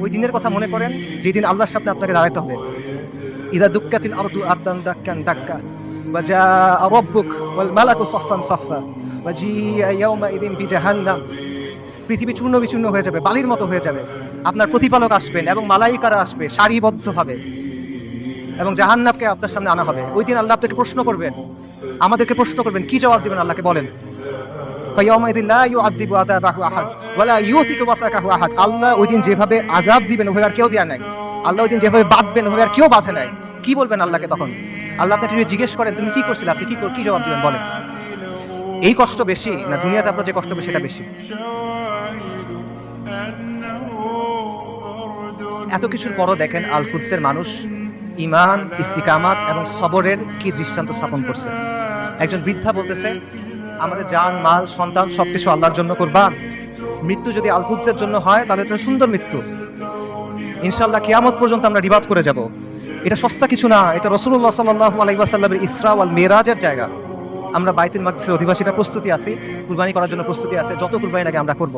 ওই দিনের কথা মনে করেন যেদিন আল্লাহর সামনে আপনাকে দাঁড়াতে হবে। ইদা দুক্কাতিল আরদু আরদান দাক্কান দাক্কা ওয়া জাআ রাব্বুক ওয়াল মালাকু সাফফান সাফফা ওয়া জিআ ইয়াওমাইযিন বিজাহান্নাম। পৃথিবী চূর্ণ বিচূর্ণ হয়ে যাবে, বালির মতো হয়ে যাবে। আপনার প্রতিপালক আসবেন এবং মালাইকারা আসবে সারিবদ্ধভাবে, এবং জাহান্নামকে আপনার সামনে আনা হবে। ওই দিন আল্লাহ আপনাকে প্রশ্ন করবেন, আমাদেরকে প্রশ্ন করবেন, কি জবাব দিবেন আল্লাহকে বলেন? ফায়াউমাইযিন লা ইউআযযিবু আযাবাহু আহাদ ওয়া লা ইউথিকু ওয়াসাকাহু আহাদ। আল্লাহ ওই দিন যেভাবে আযাব দিবেন ওভাবে আর কেউ দেয়া নাই। আল্লাহ ওই দিন যেভাবে বাঁধবেন ওভাবে আর কেউ বাঁধে নাই। কি বলবেন আল্লাহকে তখন? আল্লাহ আপনাকে যদি জিজ্ঞেস করেন তুমি কি করছিলে, আপনি কি জবাব দিবেন বলেন? এই কষ্ট বেশি না দুনিয়াতে আপনার যে কষ্ট বেশি সেটা বেশি? এত কিছুর পরও দেখেন আল কুদসের মানুষ ঈমান, ইস্তিকামাত এবং সবরের কি দৃষ্টান্ত স্থাপন করছে। একজন বৃদ্ধা বলতেছে, আমাদের জান, মাল, সন্তান সবকিছু আল্লাহর জন্য কুরবান। মৃত্যু যদি আল কুদসের জন্য হয় তাহলে এটা সুন্দর মৃত্যু। ইনশাআল্লাহ কিয়ামত পর্যন্ত আমরা রিবাদ করে যাব। এটা সস্তা কিছু না, এটা রাসূলুল্লাহ সাল্লাল্লাহু আলাইহি ওয়াসাল্লামের ইসরা ওয়াল মিরাজের জায়গা। আমরা বাইতুল মাকদিসের অধিবাসীরা প্রস্তুতি আছি, কুরবানি করার জন্য প্রস্তুতি আছে, যত কুরবানি লাগে আমরা করব।